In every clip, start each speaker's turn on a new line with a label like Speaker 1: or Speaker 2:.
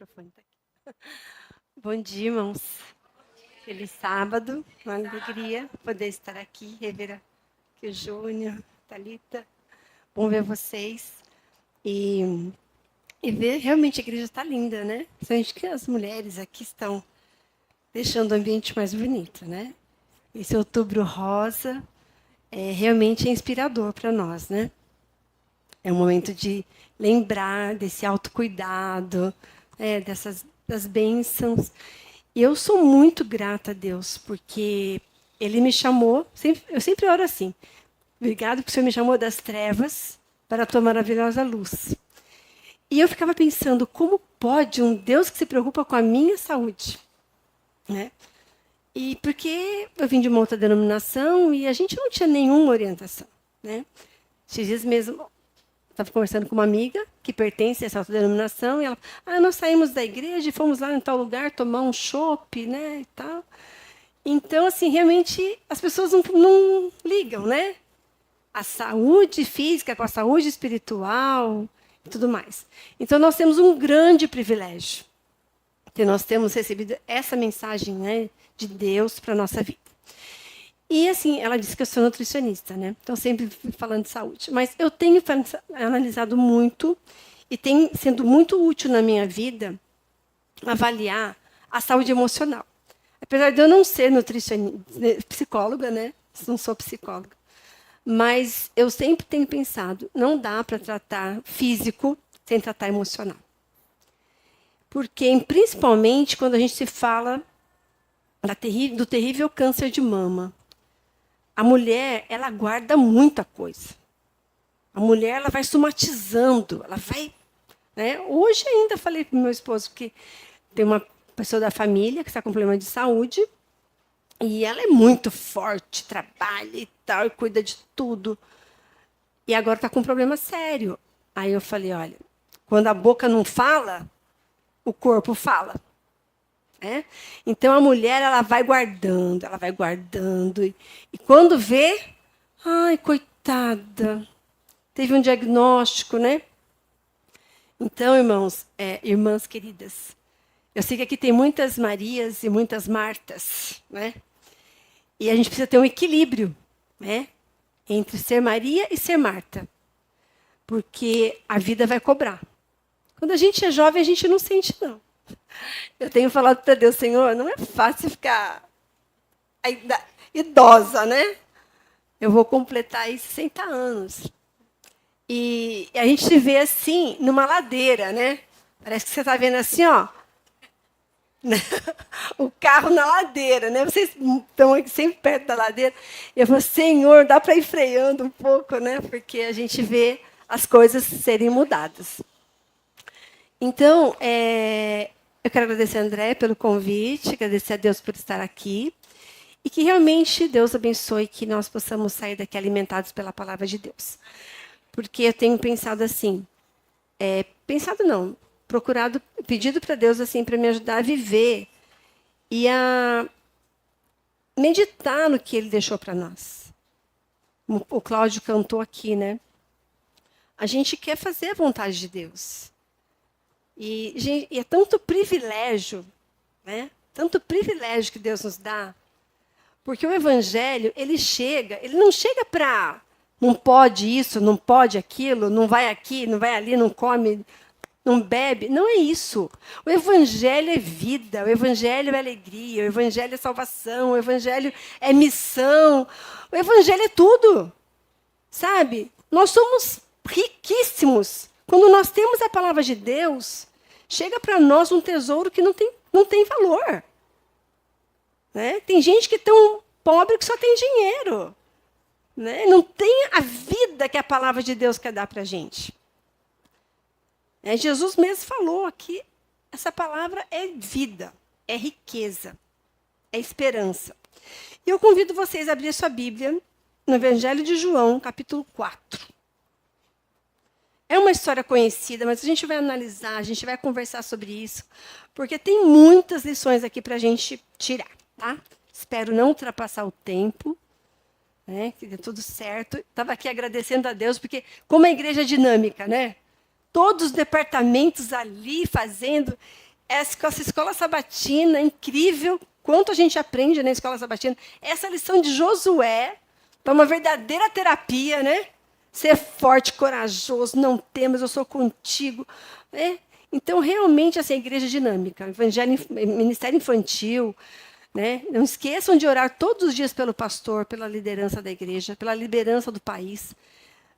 Speaker 1: Microfone tá aqui. Bom dia, irmãos. Feliz sábado, uma alegria poder estar aqui, rever aqui o Júnior, Thalita. Bom ver vocês. E ver, realmente, a igreja está linda, né? Principalmente que as mulheres aqui estão deixando o ambiente mais bonito, né? Esse outubro rosa realmente é inspirador para nós, né? É um momento de lembrar desse autocuidado, das bênçãos. E eu sou muito grata a Deus, porque Ele me chamou, eu sempre oro assim, obrigado porque o Senhor me chamou das trevas para a tua maravilhosa luz. E eu ficava pensando, como pode um Deus que se preocupa com a minha saúde? Né? E porque eu vim de uma outra denominação e a gente não tinha nenhuma orientação. Né? Esses dias mesmo, estava conversando com uma amiga que pertence a essa outra denominação, e ela, nós saímos da igreja e fomos lá em tal lugar tomar um chopp, né, e tal. Então, assim, realmente as pessoas não ligam, né? A saúde física com a saúde espiritual e tudo mais. Então, nós temos um grande privilégio, que nós temos recebido essa mensagem, né, de Deus para a nossa vida. E, assim, ela disse que eu sou nutricionista, né? Então, sempre falando de saúde. Mas eu tenho analisado muito e tem sendo muito útil na minha vida avaliar a saúde emocional. Apesar de eu não ser nutricionista, psicóloga, né? Não sou psicóloga. Mas eu sempre tenho pensado, não dá para tratar físico sem tratar emocional. Porque, principalmente, quando a gente se fala do terrível câncer de mama, a mulher, ela guarda muita coisa. A mulher, ela vai somatizando, ela vai... Né? Hoje ainda falei para o meu esposo que tem uma pessoa da família que está com problema de saúde e ela é muito forte, trabalha e tal, e cuida de tudo. E agora está com um problema sério. Aí eu falei, olha, quando a boca não fala, o corpo fala. Né? Então, a mulher ela vai guardando. E quando vê, ai, coitada, teve um diagnóstico, né? Então, irmãos, irmãs queridas, eu sei que aqui tem muitas Marias e muitas Martas, né? E a gente precisa ter um equilíbrio, né? Entre ser Maria e ser Marta. Porque a vida vai cobrar. Quando a gente é jovem, a gente não sente, não. Eu tenho falado para Deus, Senhor, não é fácil ficar idosa, né? Eu vou completar aí 60 anos. E a gente se vê assim, numa ladeira, né? Parece que você está vendo assim, ó. O carro na ladeira, né? Vocês estão aqui sempre perto da ladeira. E eu falo, Senhor, dá para ir freando um pouco, né? Porque a gente vê as coisas serem mudadas. Então, eu quero agradecer a André pelo convite, agradecer a Deus por estar aqui. E que realmente Deus abençoe que nós possamos sair daqui alimentados pela palavra de Deus. Porque eu tenho pensado assim, procurado, pedido para Deus assim para me ajudar a viver e a meditar no que Ele deixou para nós. O Cláudio cantou aqui, né? A gente quer fazer a vontade de Deus. E, gente, é tanto privilégio, né? Tanto privilégio que Deus nos dá, porque o Evangelho ele não chega para não pode isso, não pode aquilo, não vai aqui, não vai ali, não come, não bebe. Não é isso. O Evangelho é vida, o Evangelho é alegria, o Evangelho é salvação, o Evangelho é missão. O Evangelho é tudo. Sabe? Nós somos riquíssimos. Quando nós temos a palavra de Deus, chega para nós um tesouro que não tem valor. Né? Tem gente que é tão pobre que só tem dinheiro. Né? Não tem a vida que a palavra de Deus quer dar para a gente. Jesus mesmo falou aqui, essa palavra é vida, é riqueza, é esperança. E eu convido vocês a abrir a sua Bíblia no Evangelho de João, capítulo 4. É uma história conhecida, mas a gente vai analisar, a gente vai conversar sobre isso, porque tem muitas lições aqui para a gente tirar. Tá? Espero não ultrapassar o tempo, né? Que dê tudo certo. Estava aqui agradecendo a Deus, porque como a igreja é dinâmica, né? Todos os departamentos ali fazendo, essa escola sabatina incrível, quanto a gente aprende na escola sabatina. Essa lição de Josué é uma verdadeira terapia, né? Ser forte, corajoso, não temas, eu sou contigo. Né? Então, realmente, assim, a igreja é dinâmica, evangelho, ministério infantil. Né? Não esqueçam de orar todos os dias pelo pastor, pela liderança da igreja, pela liderança do país.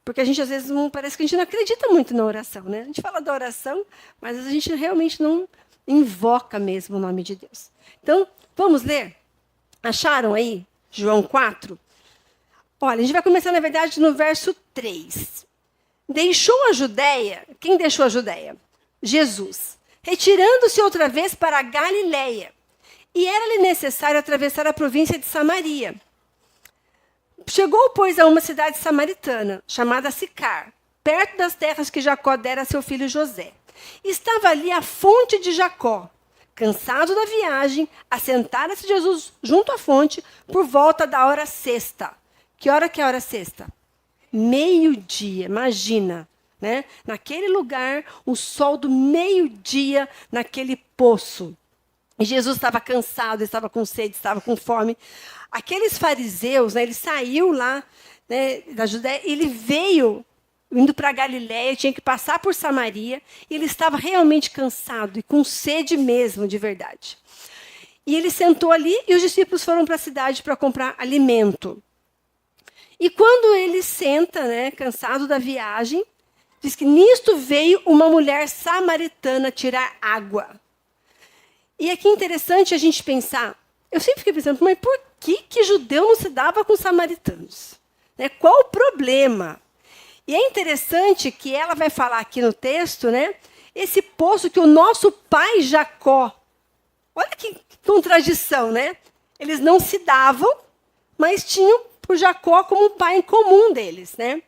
Speaker 1: Porque a gente, às vezes, parece que a gente não acredita muito na oração. Né? A gente fala da oração, mas a gente realmente não invoca mesmo o nome de Deus. Então, vamos ler? Acharam aí? João 4? Olha, a gente vai começar, na verdade, no verso 3. Deixou a Judéia. Quem deixou a Judéia? Jesus. Retirando-se outra vez para a Galiléia. E era-lhe necessário atravessar a província de Samaria. Chegou, pois, a uma cidade samaritana, chamada Sicar, perto das terras que Jacó dera a seu filho José. Estava ali a fonte de Jacó. Cansado da viagem, assentara-se Jesus junto à fonte por volta da hora sexta. Que é a hora sexta? Meio-dia, imagina. Né? Naquele lugar, o sol do meio-dia, naquele poço. E Jesus estava cansado, estava com sede, estava com fome. Aqueles fariseus, né, ele saiu lá, né, da Judéia, ele veio indo para a Galiléia, tinha que passar por Samaria, e ele estava realmente cansado e com sede mesmo, de verdade. E ele sentou ali e os discípulos foram para a cidade para comprar alimento. E quando ele senta, né, cansado da viagem, diz que nisto veio uma mulher samaritana tirar água. E aqui é interessante a gente pensar, eu sempre fiquei pensando, mas por que judeu não se dava com samaritanos? Né? Qual o problema? E é interessante que ela vai falar aqui no texto, né, esse poço que o nosso pai Jacó, olha que contradição, né? Eles não se davam, mas tinham por Jacó como um pai em comum deles. Né?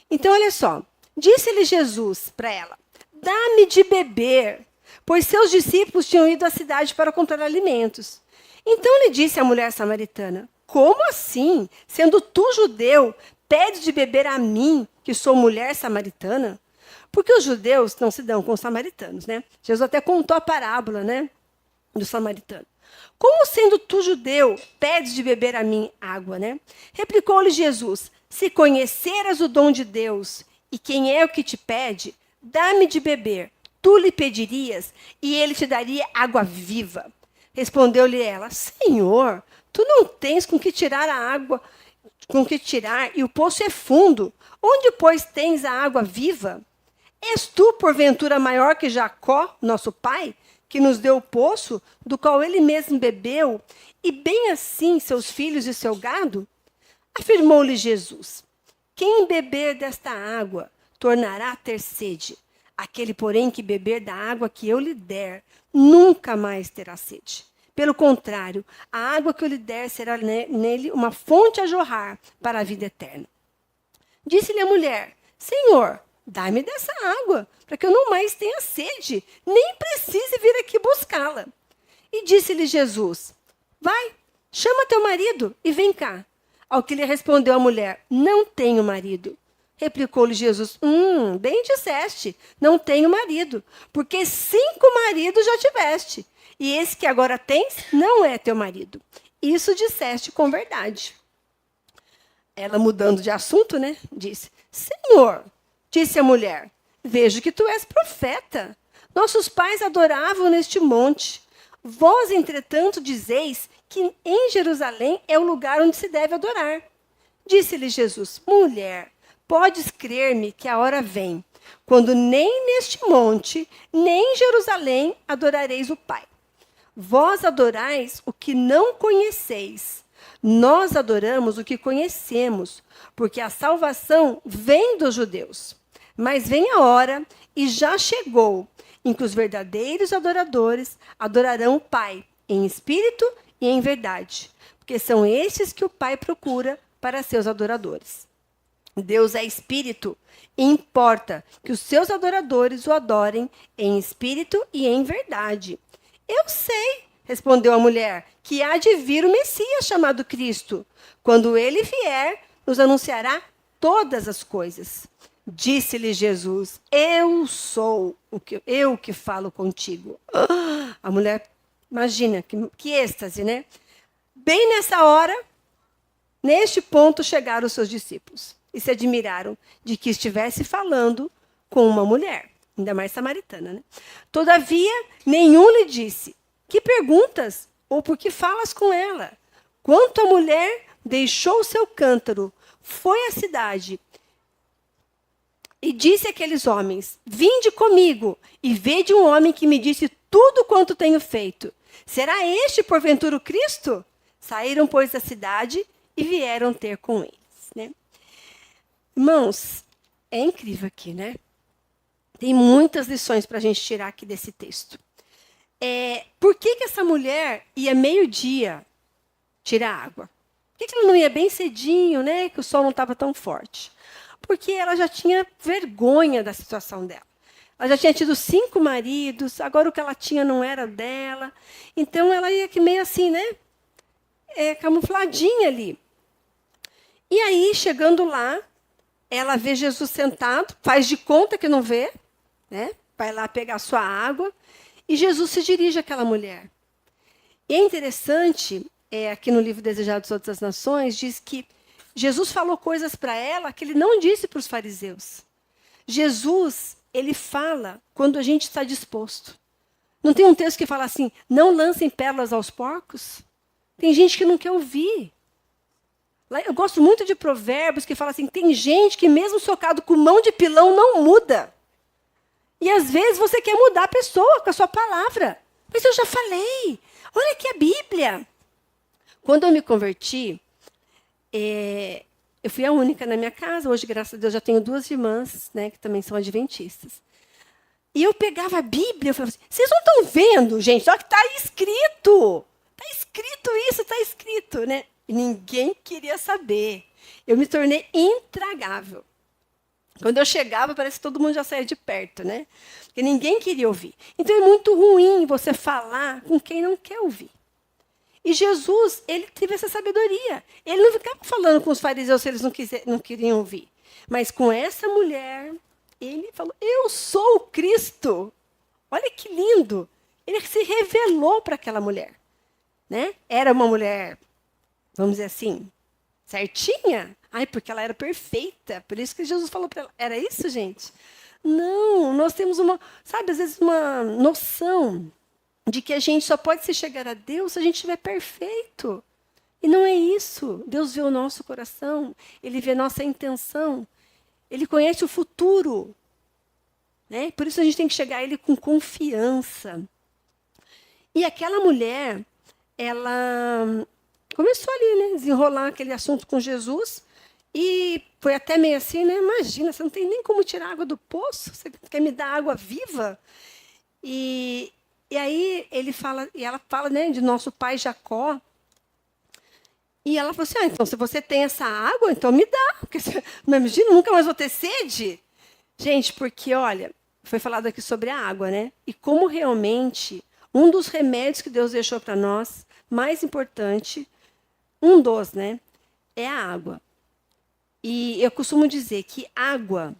Speaker 1: Então, olha só, disse-lhe Jesus para ela, dá-me de beber, pois seus discípulos tinham ido à cidade para comprar alimentos. Então lhe disse a mulher samaritana, como assim, sendo tu judeu, pedes de beber a mim, que sou mulher samaritana? Porque os judeus não se dão com os samaritanos, né? Jesus até contou a parábola, né, do samaritano. Como sendo tu judeu, pedes de beber a mim água, né? Replicou-lhe Jesus, se conheceras o dom de Deus, e quem é o que te pede, dá-me de beber. Tu lhe pedirias, e ele te daria água viva. Respondeu-lhe ela, Senhor, tu não tens com que tirar a água, com que tirar, e o poço é fundo. Onde, pois, tens a água viva? És tu, porventura, maior que Jacó, nosso pai, que nos deu o poço, do qual ele mesmo bebeu, e bem assim seus filhos e seu gado? Afirmou-lhe Jesus, quem beber desta água tornará a ter sede. Aquele, porém, que beber da água que eu lhe der, nunca mais terá sede. Pelo contrário, a água que eu lhe der será nele uma fonte a jorrar para a vida eterna. Disse-lhe a mulher, Senhor, dá-me dessa água, para que eu não mais tenha sede, nem precise vir aqui buscá-la. E disse-lhe Jesus, vai, chama teu marido e vem cá. Ao que lhe respondeu a mulher, não tenho marido. Replicou-lhe Jesus, bem disseste, não tenho marido, porque 5 maridos já tiveste, e esse que agora tens não é teu marido. Isso disseste com verdade. Ela, mudando de assunto, né, disse, Senhor, disse a mulher, vejo que tu és profeta. Nossos pais adoravam neste monte. Vós, entretanto, dizeis que em Jerusalém é o lugar onde se deve adorar. Disse-lhe Jesus, mulher, podes crer-me que a hora vem, quando nem neste monte, nem em Jerusalém adorareis o Pai. Vós adorais o que não conheceis. Nós adoramos o que conhecemos, porque a salvação vem dos judeus. Mas vem a hora, e já chegou, em que os verdadeiros adoradores adorarão o Pai, em espírito e em verdade, porque são estes que o Pai procura para seus adoradores. Deus é espírito, e importa que os seus adoradores o adorem em espírito e em verdade. Eu sei, respondeu a mulher, que há de vir o Messias chamado Cristo. Quando ele vier, nos anunciará todas as coisas. Disse-lhe Jesus: eu sou eu que falo contigo. A mulher, imagina, que êxtase, né? Bem nessa hora, neste ponto chegaram os seus discípulos e se admiraram de que estivesse falando com uma mulher, ainda mais samaritana, né? Todavia, nenhum lhe disse: que perguntas ou por que falas com ela? Quanto a mulher deixou o seu cântaro, foi à cidade e disse àqueles homens: vinde comigo e vede um homem que me disse tudo quanto tenho feito. Será este, porventura, o Cristo? Saíram, pois, da cidade e vieram ter com eles, né? Irmãos, é incrível aqui, né? Tem muitas lições para a gente tirar aqui desse texto. Por que essa mulher ia meio-dia tirar água? Por que ela não ia bem cedinho, né? Que o sol não estava tão forte? Porque ela já tinha vergonha da situação dela. Ela já tinha tido 5 maridos, agora o que ela tinha não era dela. Então, ela ia que meio assim, né? Camufladinha ali. E aí, chegando lá, ela vê Jesus sentado, faz de conta que não vê, né? Vai lá pegar sua água, e Jesus se dirige àquela mulher. E é interessante, aqui no livro Desejados de Outras Nações, diz que Jesus falou coisas para ela que ele não disse para os fariseus. Jesus, ele fala quando a gente está disposto. Não tem um texto que fala assim: não lancem pérolas aos porcos? Tem gente que não quer ouvir. Eu gosto muito de Provérbios que fala assim: tem gente que mesmo socado com mão de pilão não muda. E às vezes você quer mudar a pessoa com a sua palavra. Mas eu já falei. Olha aqui a Bíblia. Quando eu me converti, eu fui a única na minha casa. Hoje, graças a Deus, já tenho 2 irmãs, né, que também são adventistas. E eu pegava a Bíblia e falava assim: vocês não estão vendo, gente? Só que está escrito. Está escrito isso, está escrito, né? E ninguém queria saber. Eu me tornei intragável. Quando eu chegava, parece que todo mundo já saía de perto, né? Porque ninguém queria ouvir. Então, é muito ruim você falar com quem não quer ouvir. E Jesus, ele teve essa sabedoria. Ele não ficava falando com os fariseus se eles não queriam ouvir. Mas com essa mulher, ele falou: eu sou o Cristo. Olha que lindo. Ele se revelou para aquela mulher, né? Era uma mulher, vamos dizer assim, certinha? Ai, porque ela era perfeita. Por isso que Jesus falou para ela. Era isso, gente? Não, nós temos às vezes uma noção de que a gente só pode se chegar a Deus se a gente estiver perfeito. E não é isso. Deus vê o nosso coração, ele vê a nossa intenção, ele conhece o futuro, né? Por isso a gente tem que chegar a ele com confiança. E aquela mulher, ela começou ali, né, desenrolar aquele assunto com Jesus, e foi até meio assim, né? Imagina, você não tem nem como tirar água do poço, você quer me dar água viva? E aí ela fala, né, de nosso pai Jacó. E ela falou assim: então se você tem essa água, então me dá, porque não imagina, nunca mais vou ter sede. Gente, porque olha, foi falado aqui sobre a água, né? E como realmente um dos remédios que Deus deixou para nós, mais importante, né, é a água. E eu costumo dizer que água,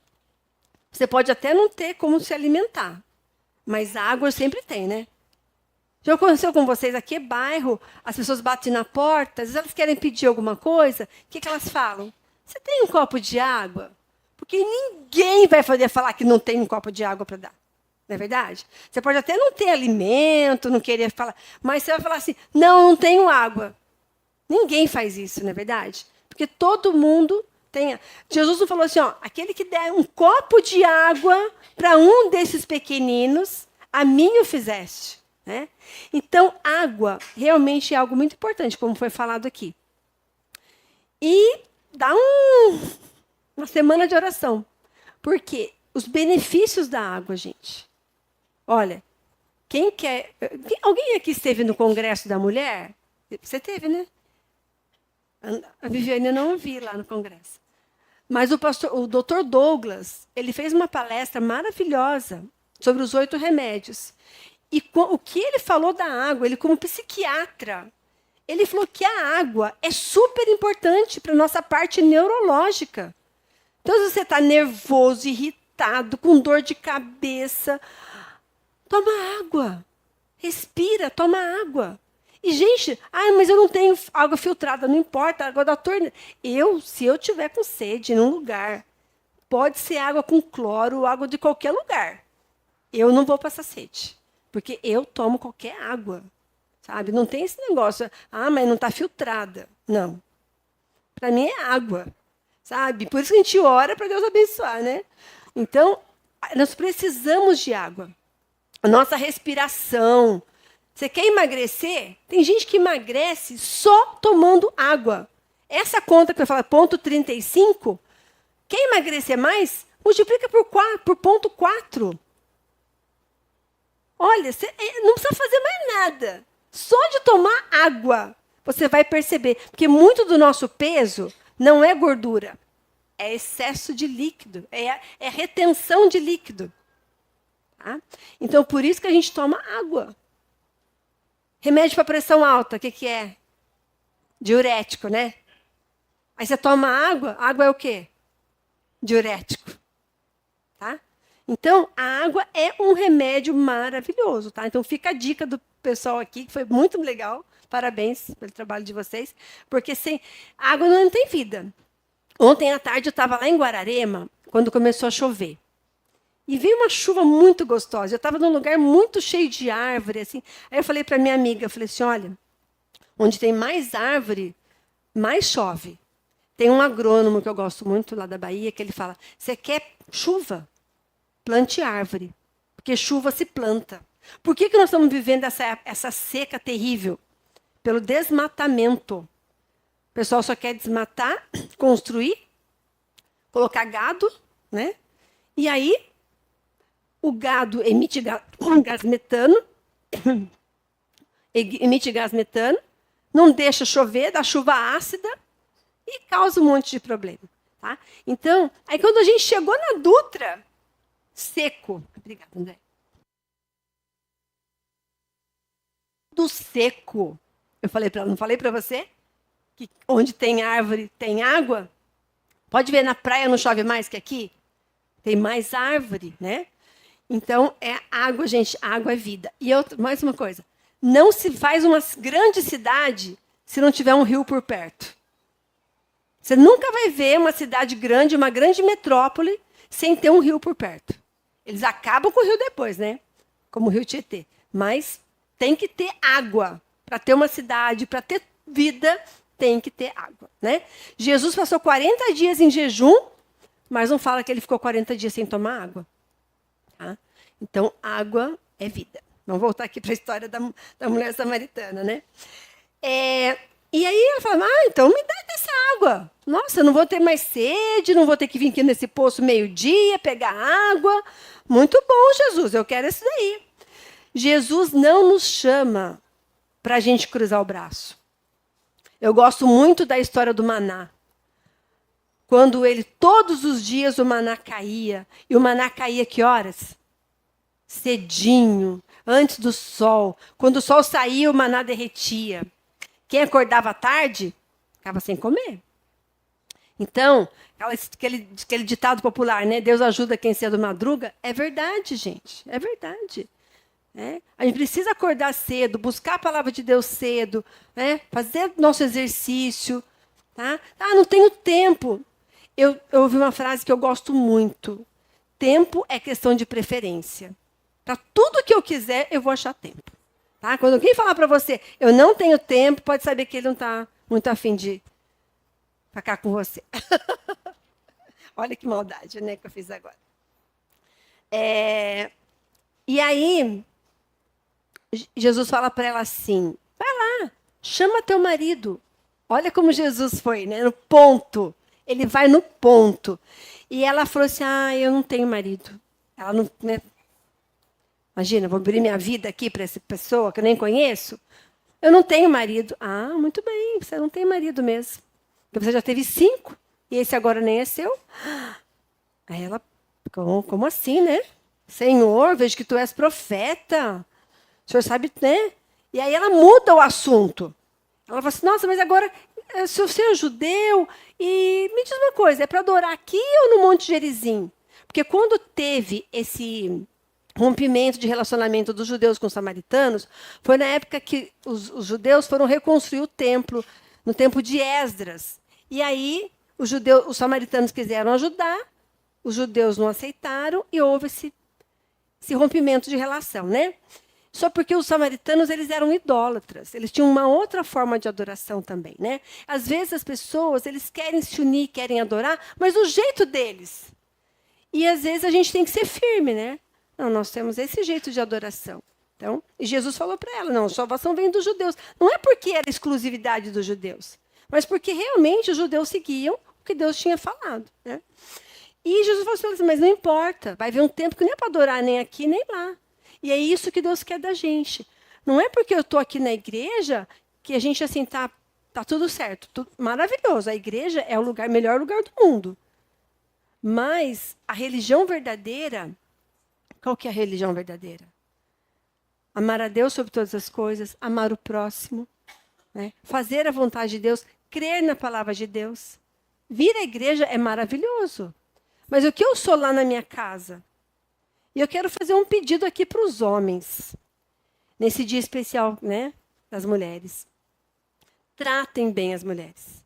Speaker 1: você pode até não ter como se alimentar, mas água sempre tem, né? Já aconteceu com vocês aqui, bairro, as pessoas batem na porta, às vezes elas querem pedir alguma coisa, o que elas falam? Você tem um copo de água? Porque ninguém vai poder falar que não tem um copo de água para dar. Não é verdade? Você pode até não ter alimento, não querer falar, mas você vai falar assim: não tenho água. Ninguém faz isso, não é verdade? Porque todo mundo tem. Jesus não falou assim: aquele que der um copo de água para um desses pequeninos, a mim o fizeste. Né? Então, água realmente é algo muito importante, como foi falado aqui. E dá uma semana de oração. Porque os benefícios da água, gente. Olha, quem quer. Alguém aqui esteve no Congresso da Mulher? Você teve, né? A Viviane eu não vi lá no Congresso. Mas o Dr. Douglas, ele fez uma palestra maravilhosa sobre os 8 remédios. E o que ele falou da água, ele como psiquiatra, ele falou que a água é super importante para a nossa parte neurológica. Então, se você está nervoso, irritado, com dor de cabeça, toma água. Respira, toma água. E, gente, mas eu não tenho água filtrada, não importa, água da torneira. Se eu tiver com sede num lugar, pode ser água com cloro, água de qualquer lugar. Eu não vou passar sede, porque eu tomo qualquer água, sabe? Não tem esse negócio, mas não está filtrada. Não. Para mim é água, sabe? Por isso que a gente ora para Deus abençoar, né? Então, nós precisamos de água. A nossa respiração. Você quer emagrecer? Tem gente que emagrece só tomando água. Essa conta que eu falo, ponto 35, quer emagrecer mais? Multiplica por ponto 4. Olha, você não precisa fazer mais nada. Só de tomar água, você vai perceber. Porque muito do nosso peso não é gordura. É excesso de líquido. É retenção de líquido. Tá? Então, por isso que a gente toma água. Remédio para pressão alta, o que é? Diurético, né? Aí você toma água, água é o quê? Diurético. Tá? Então, a água é um remédio maravilhoso, tá? Então, fica a dica do pessoal aqui, que foi muito legal. Parabéns pelo trabalho de vocês. Porque sem água não tem vida. Ontem à tarde eu estava lá em Guararema, quando começou a chover. E veio uma chuva muito gostosa. Eu estava num lugar muito cheio de árvore, assim. Aí eu falei para minha amiga, eu falei assim, olha, onde tem mais árvore, mais chove. Tem um agrônomo que eu gosto muito lá da Bahia, que ele fala, você quer chuva? Plante árvore, porque chuva se planta. Por que nós estamos vivendo essa seca terrível? Pelo desmatamento. O pessoal só quer desmatar, construir, colocar gado, né? E aí, o gado emite gás metano, não deixa chover, dá chuva ácida e causa um monte de problema. Tá? Então, aí quando a gente chegou na Dutra, seco. Obrigada, André. Do seco. Eu falei para ela, não falei para você? Que onde tem árvore, tem água? Pode ver, na praia não chove mais que aqui? Tem mais árvore, né? Então, é água, gente. Água é vida. E mais uma coisa. Não se faz uma grande cidade se não tiver um rio por perto. Você nunca vai ver uma cidade grande, uma grande metrópole, sem ter um rio por perto. Eles acabam com o rio depois, né? Como o rio Tietê. Mas tem que ter água. Para ter uma cidade, para ter vida, tem que ter água, né? Jesus passou 40 dias em jejum, mas não fala que ele ficou 40 dias sem tomar água. Tá? Então, água é vida. Vamos voltar aqui para a história da mulher samaritana, né? E aí ela fala, então me dá dessa água. Nossa, eu não vou ter mais sede, não vou ter que vir aqui nesse poço meio-dia, pegar água. Muito bom, Jesus, eu quero isso daí. Jesus não nos chama para a gente cruzar o braço. Eu gosto muito da história do maná. Quando todos os dias o maná caía. E o maná caía que horas? Cedinho, antes do sol. Quando o sol saía, o maná derretia. Quem acordava tarde, ficava sem comer. Então, aquele ditado popular, né? Deus ajuda quem cedo madruga. É verdade, gente. É verdade. A gente precisa acordar cedo, buscar a palavra de Deus cedo, fazer nosso exercício. Tá? Não tenho tempo. Eu ouvi uma frase que eu gosto muito. Tempo é questão de preferência. Para tudo que eu quiser, eu vou achar tempo. Tá? Quando alguém falar para você, eu não tenho tempo, pode saber que ele não está muito afim de ficar com você. Olha que maldade, né, que eu fiz agora. E aí, Jesus fala para ela assim, vai lá, chama teu marido. Olha como Jesus foi, né, no ponto. Ele vai no ponto. E ela falou assim, eu não tenho marido. Ela não... Né? Imagina, vou abrir minha vida aqui para essa pessoa que eu nem conheço. Eu não tenho marido. Muito bem, você não tem marido mesmo. Porque você já teve 5, e esse agora nem é seu. Aí ela, como assim, né? Senhor, vejo que tu és profeta. O senhor sabe, né? E aí ela muda o assunto. Ela fala assim, nossa, mas agora se você é judeu, e me diz uma coisa, é para adorar aqui ou no Monte Gerizim? Porque quando teve esse rompimento de relacionamento dos judeus com os samaritanos, foi na época que os judeus foram reconstruir o templo, no tempo de Esdras. E aí os samaritanos quiseram ajudar, os judeus não aceitaram e houve esse rompimento de relação, né? Só porque os samaritanos eles eram idólatras, eles tinham uma outra forma de adoração também, né? Às vezes as pessoas eles querem se unir, querem adorar, mas do jeito deles. E às vezes a gente tem que ser firme, né? Não, nós temos esse jeito de adoração. Então, e Jesus falou para ela, não, a salvação vem dos judeus. Não é porque era exclusividade dos judeus, mas porque realmente os judeus seguiam o que Deus tinha falado, né? E Jesus falou assim, mas não importa, vai haver um tempo que não é para adorar nem aqui nem lá. E é isso que Deus quer da gente. Não é porque eu estou aqui na igreja que a gente assim tá tudo certo, tudo maravilhoso. A igreja é o melhor lugar do mundo. Mas a religião verdadeira, qual que é a religião verdadeira? Amar a Deus sobre todas as coisas, amar o próximo, né? Fazer a vontade de Deus, crer na palavra de Deus. Vir à igreja é maravilhoso. Mas o que eu sou lá na minha casa? E eu quero fazer um pedido aqui para os homens, nesse dia especial, né, das mulheres. Tratem bem as mulheres.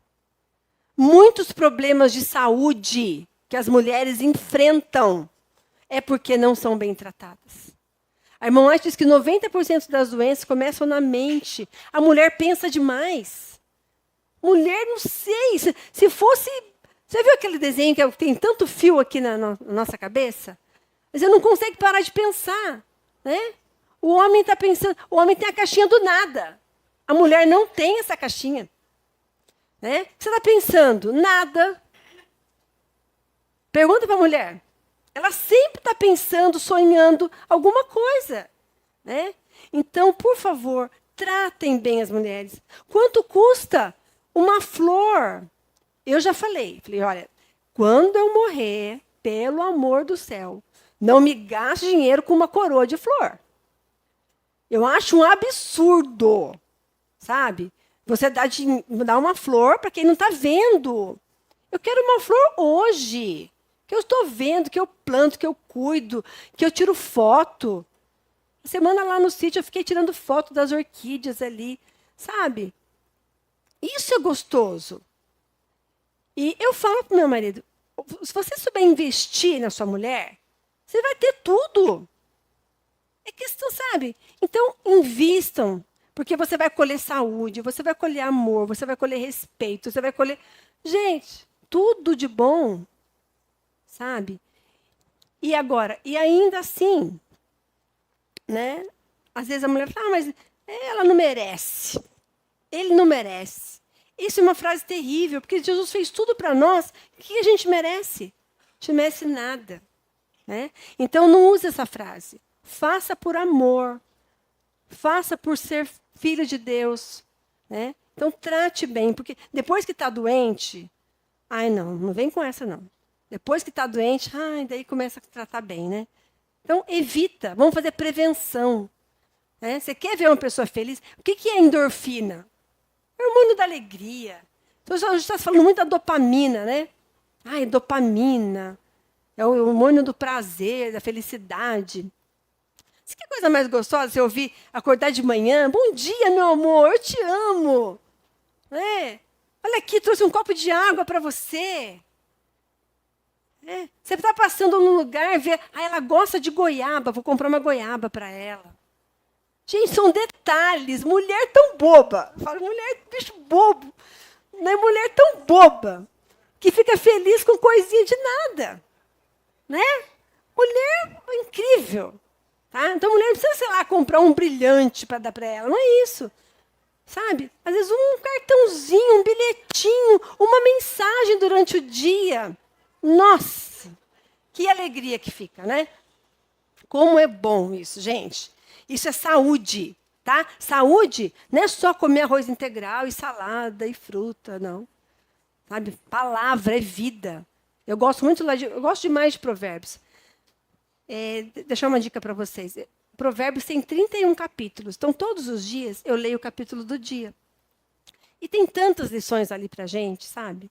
Speaker 1: Muitos problemas de saúde que as mulheres enfrentam é porque não são bem tratadas. A irmã White diz que 90% das doenças começam na mente. A mulher pensa demais. Mulher, não sei, se fosse... Você viu aquele desenho que tem tanto fio aqui na nossa cabeça? Você não consegue parar de pensar, né? O homem está pensando, o homem tem a caixinha do nada. A mulher não tem essa caixinha. Né? O que você está pensando? Nada. Pergunta para a mulher. Ela sempre está pensando, sonhando alguma coisa. Né? Então, por favor, tratem bem as mulheres. Quanto custa uma flor? Eu já falei, olha, quando eu morrer, pelo amor do céu, não me gaste dinheiro com uma coroa de flor. Eu acho um absurdo, sabe? Você dá uma flor para quem não está vendo. Eu quero uma flor hoje, que eu estou vendo, que eu planto, que eu cuido, que eu tiro foto. A semana lá no sítio eu fiquei tirando foto das orquídeas ali, sabe? Isso é gostoso. E eu falo para o meu marido, se você souber investir na sua mulher, você vai ter tudo. É questão, sabe? Então, invistam, porque você vai colher saúde, você vai colher amor, você vai colher respeito, você vai colher... Gente, tudo de bom, sabe? E agora, e ainda assim, né? Às vezes a mulher fala, mas ela não merece. Ele não merece. Isso é uma frase terrível, porque Jesus fez tudo para nós. O que a gente merece? A gente não merece nada. Né? Então, não use essa frase. Faça por amor. Faça por ser filho de Deus. Né? Então, trate bem, porque depois que está doente... Ai, não vem com essa, não. Depois que está doente, daí começa a tratar bem, né? Então, evita. Vamos fazer prevenção. Né? Você quer ver uma pessoa feliz? O que é endorfina? É o hormônio da alegria. Então, a gente está falando muito da dopamina, né? Ai, dopamina. É o hormônio do prazer, da felicidade. Isso que coisa mais gostosa, você ouvir acordar de manhã. Bom dia, meu amor, eu te amo. É. Olha aqui, trouxe um copo de água para você. É. Você está passando num lugar, vê, ela gosta de goiaba, vou comprar uma goiaba para ela. Gente, são detalhes. Mulher tão boba. Eu falo, mulher, bicho bobo. Não é mulher tão boba que fica feliz com coisinha de nada. Né? Mulher incrível. Tá? Então, a mulher não precisa, sei lá, comprar um brilhante para dar para ela. Não é isso. Sabe? Às vezes, um cartãozinho, um bilhetinho, uma mensagem durante o dia. Nossa, que alegria que fica, né? Como é bom isso, gente. Isso é saúde, tá? Saúde não é só comer arroz integral e salada e fruta, não. Sabe? Palavra é vida. Eu gosto demais de Provérbios. Deixar uma dica para vocês. Provérbios tem 31 capítulos. Então, todos os dias, eu leio o capítulo do dia. E tem tantas lições ali para a gente, sabe?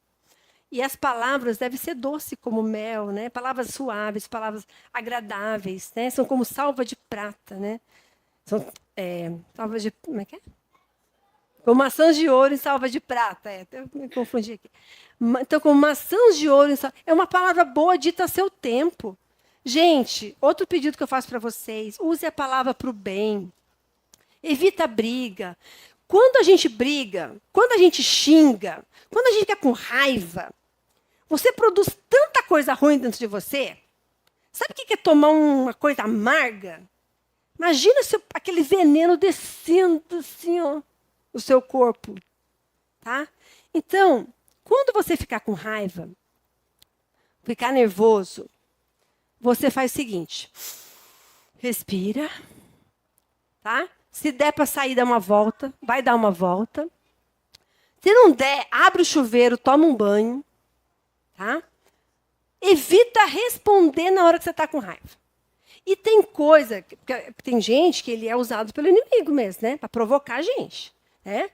Speaker 1: E as palavras devem ser doce como mel, né? Palavras suaves, palavras agradáveis, né? São como salva de prata, né? São salva de... Como é que é? Como maçãs de ouro em salva de prata. Até me confundi aqui. Então, como maçãs de ouro em salva... É uma palavra boa dita a seu tempo. Gente, outro pedido que eu faço para vocês. Use a palavra para o bem. Evita a briga. Quando a gente briga, quando a gente xinga, quando a gente fica com raiva, você produz tanta coisa ruim dentro de você. Sabe o que é tomar uma coisa amarga? Imagina se aquele veneno descendo assim, ó, o seu corpo. Tá? Então, quando você ficar com raiva, ficar nervoso, você faz o seguinte. Respira. Tá? Se der para sair, dá uma volta. Vai dar uma volta. Se não der, abre o chuveiro, toma um banho. Tá? Evita responder na hora que você está com raiva. E tem coisa, tem gente que ele é usado pelo inimigo mesmo, né? Para provocar a gente. Né?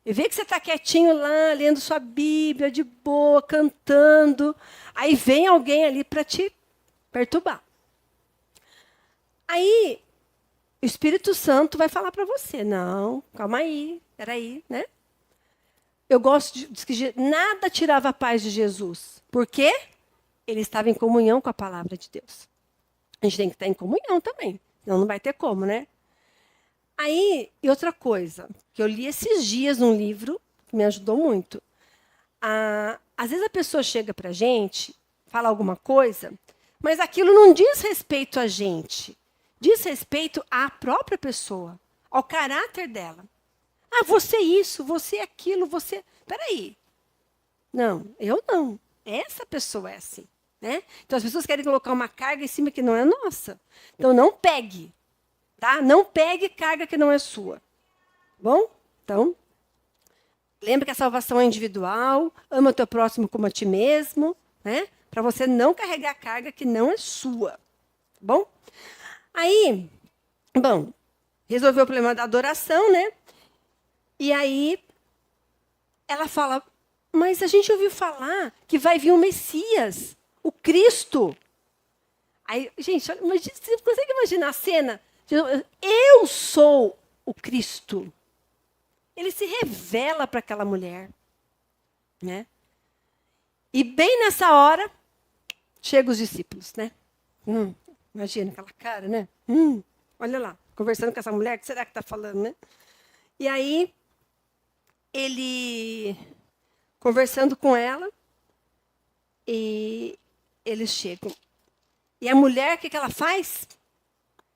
Speaker 1: E vê que você está quietinho lá, lendo sua Bíblia, de boa, cantando. Aí vem alguém ali para te perturbar. Aí, o Espírito Santo vai falar para você, não, calma aí, peraí, né? Eu gosto de dizer que nada tirava a paz de Jesus. Por quê? Ele estava em comunhão com a palavra de Deus. A gente tem que estar em comunhão também, senão não vai ter como, né? Aí, e outra coisa, que eu li esses dias num livro, que me ajudou muito. Às vezes a pessoa chega para a gente, fala alguma coisa, mas aquilo não diz respeito a gente. Diz respeito à própria pessoa, ao caráter dela. Ah, você isso, você aquilo, você... Peraí. Não, eu não. Essa pessoa é assim. Né? Então, as pessoas querem colocar uma carga em cima que não é nossa. Então, não pegue. Tá? Não pegue carga que não é sua. Bom? Então, lembra que a salvação é individual. Ama o teu próximo como a ti mesmo. Né? Para você não carregar carga que não é sua. Bom? Aí, bom, resolveu o problema da adoração, né? E aí, ela fala, mas a gente ouviu falar que vai vir o Messias, o Cristo. Aí, gente, olha, você consegue imaginar a cena? Eu sou o Cristo. Ele se revela para aquela mulher. Né? E bem nessa hora, chegam os discípulos, né? Imagina aquela cara, né? Olha lá, conversando com essa mulher, o que será que está falando, né? E aí, ele, conversando com ela, e eles chegam. E a mulher, o que ela faz?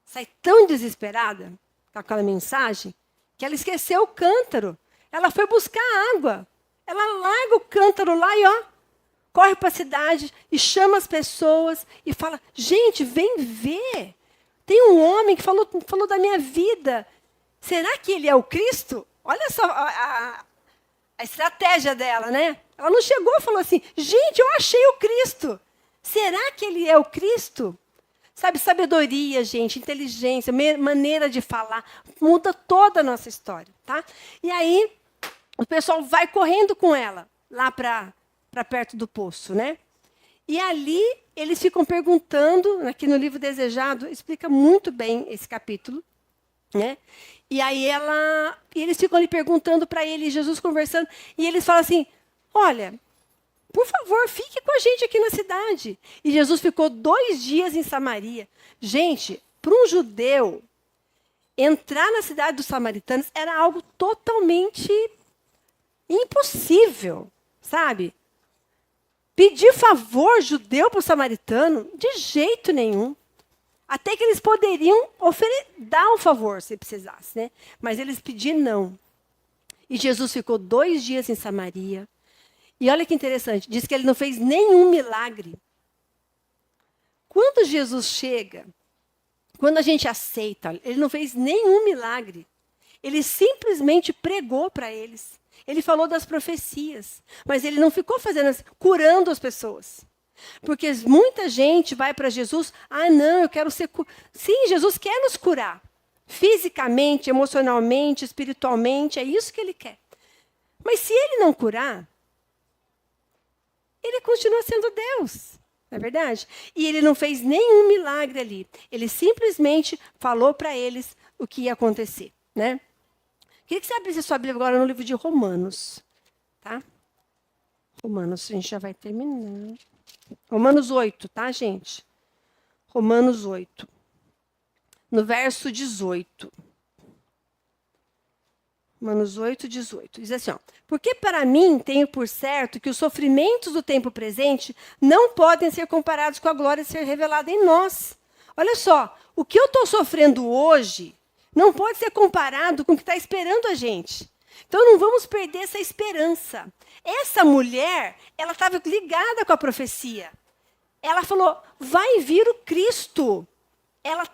Speaker 1: Sai tão desesperada com aquela mensagem, que ela esqueceu o cântaro. Ela foi buscar água. Ela larga o cântaro lá e, ó, corre para a cidade e chama as pessoas e fala, gente, vem ver. Tem um homem que falou da minha vida. Será que ele é o Cristo? Olha só a estratégia dela, né? Ela não chegou e falou assim, gente, eu achei o Cristo. Será que ele é o Cristo? Sabe, sabedoria, gente, inteligência, maneira de falar, muda toda a nossa história, tá? E aí, o pessoal vai correndo com ela, lá para perto do poço, né? E ali, eles ficam perguntando, aqui no livro Desejado, explica muito bem esse capítulo, né? E aí eles ficam ali perguntando para ele, Jesus conversando, e eles falam assim, olha, por favor, fique com a gente aqui na cidade. E Jesus ficou 2 dias em Samaria. Gente, para um judeu, entrar na cidade dos samaritanos era algo totalmente impossível, sabe? Pedir favor judeu para o samaritano, de jeito nenhum. Até que eles poderiam dar um favor, se precisasse, né? Mas eles pediram não. E Jesus ficou 2 dias em Samaria. E olha que interessante, diz que ele não fez nenhum milagre. Quando Jesus chega, quando a gente aceita, ele não fez nenhum milagre. Ele simplesmente pregou para eles. Ele falou das profecias, mas ele não ficou fazendo assim, curando as pessoas. Porque muita gente vai para Jesus, não, eu quero ser curado. Sim, Jesus quer nos curar. Fisicamente, emocionalmente, espiritualmente, é isso que ele quer. Mas se ele não curar, ele continua sendo Deus. Não é verdade? E ele não fez nenhum milagre ali. Ele simplesmente falou para eles o que ia acontecer, né? Queria que você abrisse a sua Bíblia agora no livro de Romanos, tá? Romanos, a gente já vai terminar. Romanos 8, tá, gente? Romanos 8. No verso 18. Romanos 8, 18. Diz assim, ó. Porque para mim tenho por certo que os sofrimentos do tempo presente não podem ser comparados com a glória a ser revelada em nós. Olha só, o que eu estou sofrendo hoje não pode ser comparado com o que está esperando a gente. Então não vamos perder essa esperança. Essa mulher, ela estava ligada com a profecia. Ela falou, vai vir o Cristo. Ela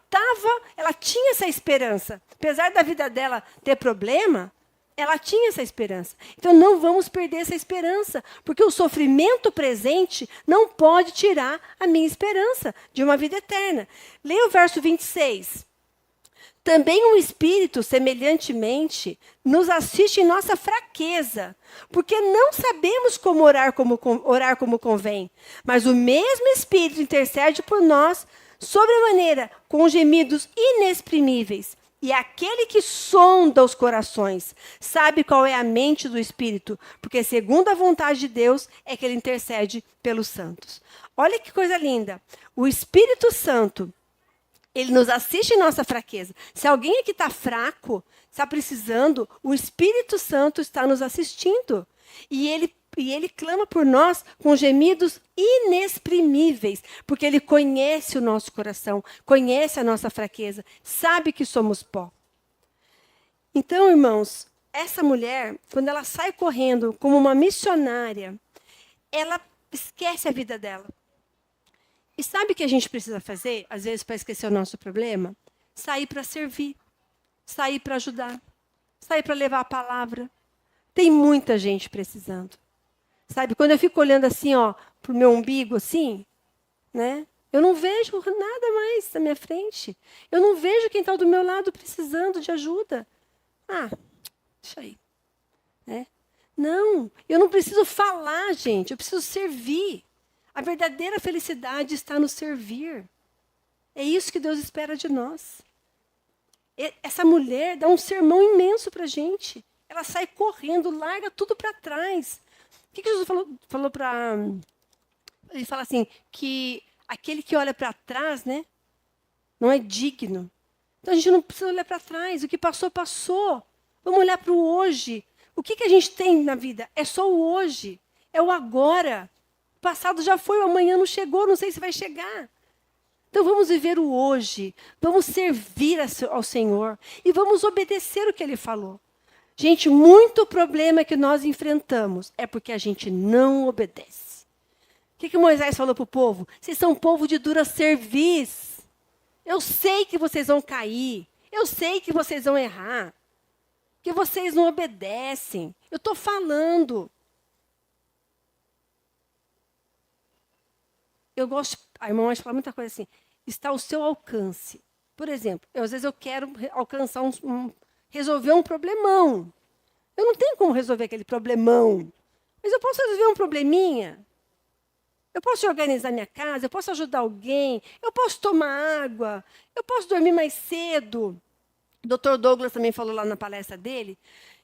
Speaker 1: tinha essa esperança. Apesar da vida dela ter problema, ela tinha essa esperança. Então, não vamos perder essa esperança, porque o sofrimento presente não pode tirar a minha esperança de uma vida eterna. Leia o verso 26. Também o Espírito, semelhantemente, nos assiste em nossa fraqueza, porque não sabemos como orar como convém. Mas o mesmo Espírito intercede por nós, sobremaneira, com gemidos inexprimíveis. E aquele que sonda os corações sabe qual é a mente do Espírito, porque segundo a vontade de Deus é que ele intercede pelos santos. Olha que coisa linda. O Espírito Santo, ele nos assiste em nossa fraqueza. Se alguém aqui está fraco, está precisando, o Espírito Santo está nos assistindo. E ele clama por nós com gemidos inexprimíveis, porque ele conhece o nosso coração, conhece a nossa fraqueza, sabe que somos pó. Então, irmãos, essa mulher, quando ela sai correndo como uma missionária, ela esquece a vida dela. E sabe o que a gente precisa fazer, às vezes, para esquecer o nosso problema? Sair para servir, sair para ajudar, sair para levar a palavra. Tem muita gente precisando. Sabe, quando eu fico olhando assim, ó, para o meu umbigo, assim, né? Eu não vejo nada mais na minha frente. Eu não vejo quem está do meu lado precisando de ajuda. Ah, deixa aí. Né? Não, eu não preciso falar, gente. Eu preciso servir. A verdadeira felicidade está no servir. É isso que Deus espera de nós. Essa mulher dá um sermão imenso para a gente. Ela sai correndo, larga tudo para trás. O que Jesus falou para... Ele fala assim, que aquele que olha para trás, né, não é digno. Então, a gente não precisa olhar para trás. O que passou, passou. Vamos olhar para o hoje. O que a gente tem na vida? É só o hoje. É o agora. O passado já foi, o amanhã não chegou, não sei se vai chegar. Então vamos viver o hoje, vamos servir ao Senhor e vamos obedecer o que Ele falou. Gente, muito problema que nós enfrentamos é porque a gente não obedece. O que Moisés falou para o povo? Vocês são um povo de dura cerviz. Eu sei que vocês vão cair, eu sei que vocês vão errar, que vocês não obedecem. Eu estou falando. Eu gosto, a irmã fala muita coisa assim, está ao seu alcance. Por exemplo, às vezes eu quero alcançar resolver um problemão. Eu não tenho como resolver aquele problemão, mas eu posso resolver um probleminha. Eu posso organizar minha casa, eu posso ajudar alguém, eu posso tomar água, eu posso dormir mais cedo. O Dr. Douglas também falou lá na palestra dele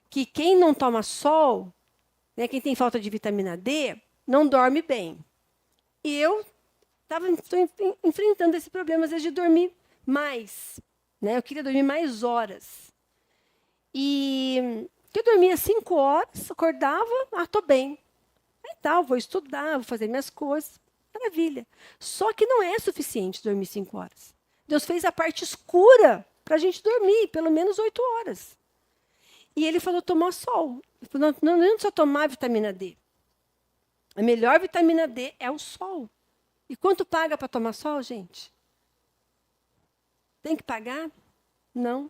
Speaker 1: que quem não toma sol, né, quem tem falta de vitamina D, não dorme bem. E eu estou enfrentando esse problema, às vezes, de dormir mais. Né? Eu queria dormir mais horas. E eu dormia 5 horas, acordava, estou bem. Aí tal, vou estudar, vou fazer minhas coisas. Maravilha. Só que não é suficiente dormir 5 horas. Deus fez a parte escura para a gente dormir, pelo menos 8 horas. E ele falou, tomar sol. Ele falou, não adianta só tomar vitamina D. A melhor vitamina D é o sol. E quanto paga para tomar sol, gente? Tem que pagar? Não.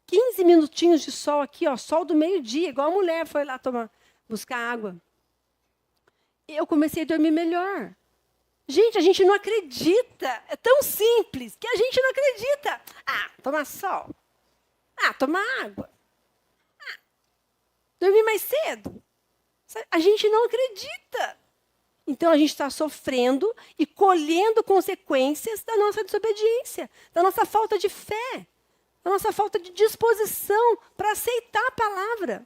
Speaker 1: 15 minutinhos de sol aqui, ó, sol do meio-dia, igual a mulher foi lá buscar água. Eu comecei a dormir melhor. Gente, a gente não acredita. É tão simples que a gente não acredita. Ah, tomar sol. Ah, tomar água. Ah, Dormir mais cedo. A gente não acredita. Então, a gente está sofrendo e colhendo consequências da nossa desobediência, da nossa falta de fé, da nossa falta de disposição para aceitar a palavra.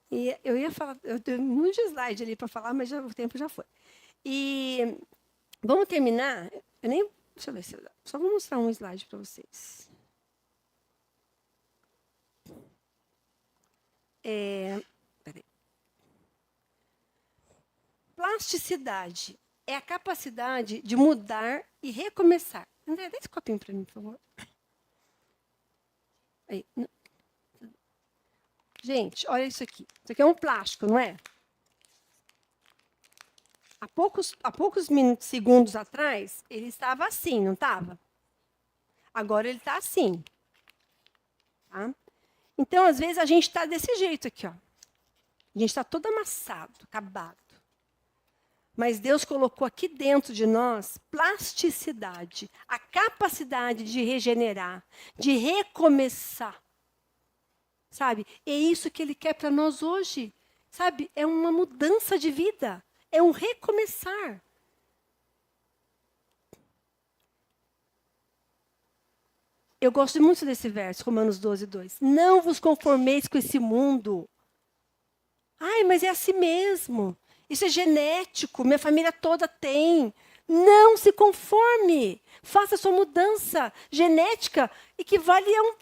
Speaker 1: E eu ia falar, eu tenho muitos slides ali para falar, mas o tempo já foi. E vamos terminar. Deixa eu ver se eu só vou mostrar um slide para vocês. Peraí. Plasticidade é a capacidade de mudar e recomeçar. André, dá esse copinho para mim, por favor. Aí. Gente, olha isso aqui. Isso aqui é um plástico, não é? Há poucos segundos atrás, ele estava assim, não estava? Agora ele está assim. Tá? Então, às vezes, a gente está desse jeito aqui. Ó. A gente está todo amassado, acabado. Mas Deus colocou aqui dentro de nós plasticidade, a capacidade de regenerar, de recomeçar. Sabe? É isso que Ele quer para nós hoje. Sabe? É uma mudança de vida. É um recomeçar. Eu gosto muito desse verso, Romanos 12, 2. Não vos conformeis com esse mundo. Ai, mas é assim mesmo. Isso é genético, minha família toda tem. Não se conforme. Faça a sua mudança genética equivale a uma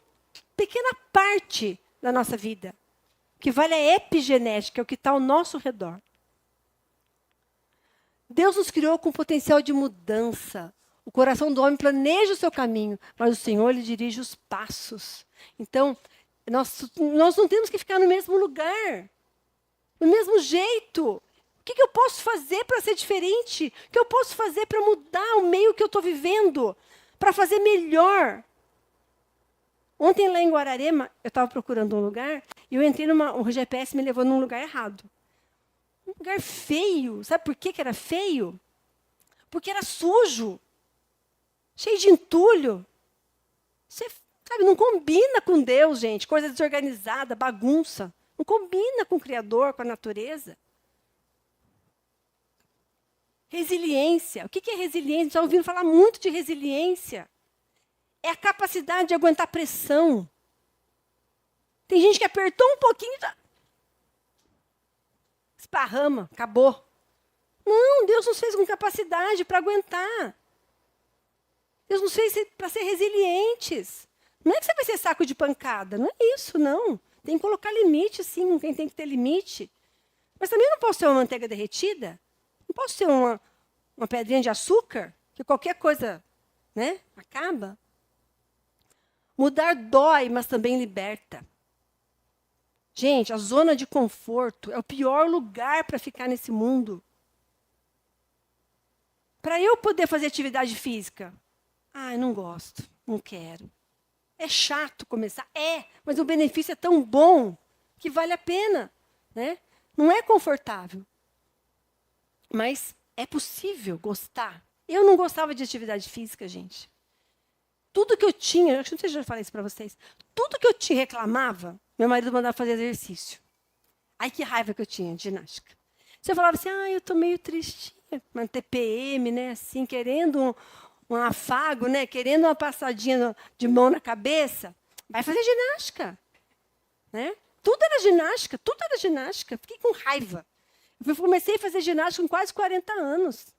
Speaker 1: pequena parte da nossa vida. O que vale é a epigenética, é o que está ao nosso redor. Deus nos criou com potencial de mudança. O coração do homem planeja o seu caminho, mas o Senhor lhe dirige os passos. Então, nós não temos que ficar no mesmo lugar, no mesmo jeito. O que eu posso fazer para ser diferente? O que eu posso fazer para mudar o meio que eu estou vivendo? Para fazer melhor? Ontem, lá em Guararema, eu estava procurando um lugar e eu entrei o GPS me levou num lugar errado. Um lugar feio. Sabe por que era feio? Porque era sujo. Cheio de entulho. Você, sabe, não combina com Deus, gente. Coisa desorganizada, bagunça. Não combina com o Criador, com a natureza. Resiliência. O que é resiliência? Já ouviram falar muito de resiliência. É a capacidade de aguentar pressão. Tem gente que apertou um pouquinho e já esparrama, acabou. Não, Deus nos fez com capacidade para aguentar. Deus nos fez para ser resilientes. Não é que você vai ser saco de pancada, não é isso, não. Tem que colocar limite, sim, quem tem que ter limite. Mas também não posso ser uma manteiga derretida. Não posso ser uma pedrinha de açúcar, que qualquer coisa, né, acaba. Mudar dói, mas também liberta. Gente, a zona de conforto é o pior lugar para ficar nesse mundo. Para eu poder fazer atividade física, eu não gosto, não quero. É chato começar? É, mas o benefício é tão bom que vale a pena. Né? Não é confortável, mas é possível gostar. Eu não gostava de atividade física, gente. Tudo que eu tinha, acho que não sei se eu já falei isso para vocês, tudo que eu te reclamava, meu marido mandava fazer exercício. Ai, que raiva que eu tinha de ginástica. Você falava assim, eu estou meio tristinha, uma TPM, né, assim, querendo um afago, né, querendo uma passadinha de mão na cabeça, vai fazer ginástica. Né? Tudo era ginástica, tudo era ginástica. Fiquei com raiva. Eu comecei a fazer ginástica com quase 40 anos.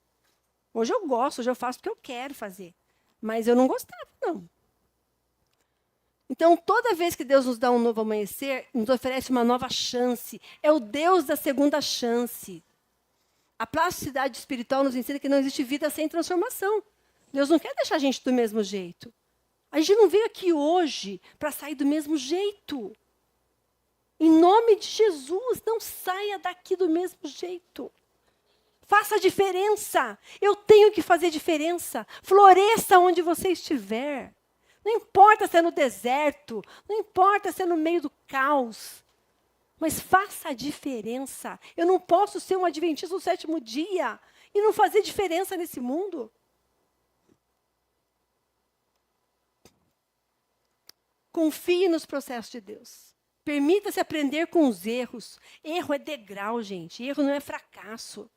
Speaker 1: Hoje eu gosto, hoje eu faço porque eu quero fazer. Mas eu não gostava, não. Então, toda vez que Deus nos dá um novo amanhecer, nos oferece uma nova chance. É o Deus da segunda chance. A plasticidade espiritual nos ensina que não existe vida sem transformação. Deus não quer deixar a gente do mesmo jeito. A gente não veio aqui hoje para sair do mesmo jeito. Em nome de Jesus, não saia daqui do mesmo jeito. Faça a diferença. Eu tenho que fazer diferença. Floresça onde você estiver. Não importa se é no deserto, não importa se é no meio do caos. Mas faça a diferença. Eu não posso ser um adventista do sétimo dia e não fazer diferença nesse mundo. Confie nos processos de Deus. Permita-se aprender com os erros. Erro é degrau, gente. Erro não é fracasso.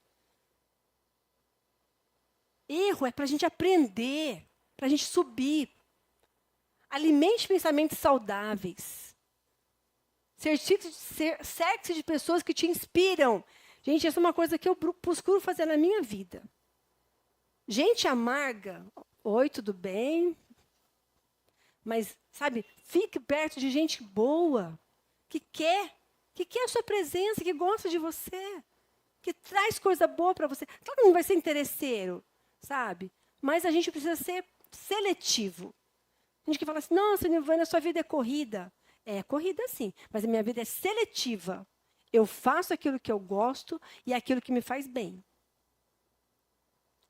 Speaker 1: Erro é para a gente aprender, para a gente subir. Alimente pensamentos saudáveis. Cerque-se de pessoas que te inspiram. Gente, essa é uma coisa que eu procuro fazer na minha vida. Gente amarga, oi, tudo bem? Mas, sabe, fique perto de gente boa, que quer a sua presença, que gosta de você, que traz coisa boa para você. Claro que não vai ser interesseiro, sabe? Mas a gente precisa ser seletivo. A gente que fala assim, nossa, Nilvana, sua vida é corrida. É corrida sim, mas a minha vida é seletiva. Eu faço aquilo que eu gosto e aquilo que me faz bem.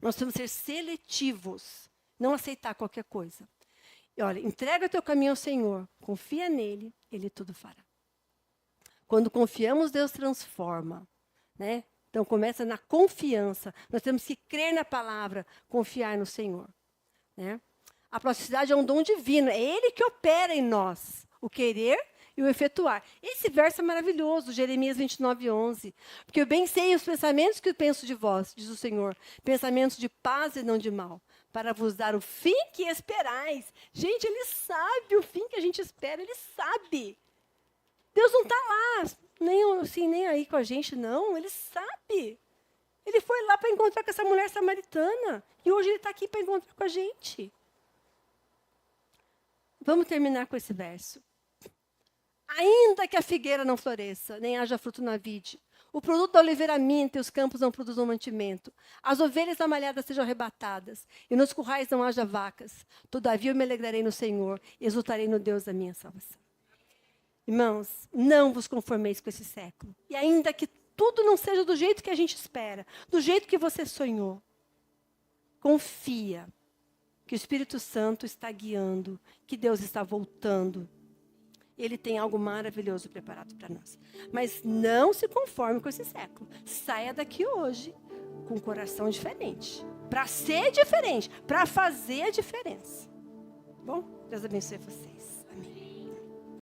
Speaker 1: Nós temos que ser seletivos, não aceitar qualquer coisa. E olha, entrega o teu caminho ao Senhor, confia nele, ele tudo fará. Quando confiamos, Deus transforma, né? Então começa na confiança. Nós temos que crer na palavra, confiar no Senhor, né? A plasticidade é um dom divino, é ele que opera em nós, o querer e o efetuar. Esse verso é maravilhoso, Jeremias 29:11. Porque eu bem sei os pensamentos que eu penso de vós, diz o Senhor, pensamentos de paz e não de mal, para vos dar o fim que esperais. Gente, ele sabe o fim que a gente espera, ele sabe. Deus não está lá, nem aí com a gente, não, ele sabe. Ele foi lá para encontrar com essa mulher samaritana, e hoje ele está aqui para encontrar com a gente. Vamos terminar com esse verso. Ainda que a figueira não floresça, nem haja fruto na vide, o produto da oliveira minta e os campos não produzam mantimento, as ovelhas da malhada sejam arrebatadas, e nos currais não haja vacas, todavia eu me alegrarei no Senhor, exultarei no Deus da minha salvação. Irmãos, não vos conformeis com esse século. E ainda que tudo não seja do jeito que a gente espera, do jeito que você sonhou, confia que o Espírito Santo está guiando, que Deus está voltando. Ele tem algo maravilhoso preparado para nós. Mas não se conforme com esse século. Saia daqui hoje com um coração diferente. Para ser diferente, para fazer a diferença. Bom, Deus abençoe vocês. Amém.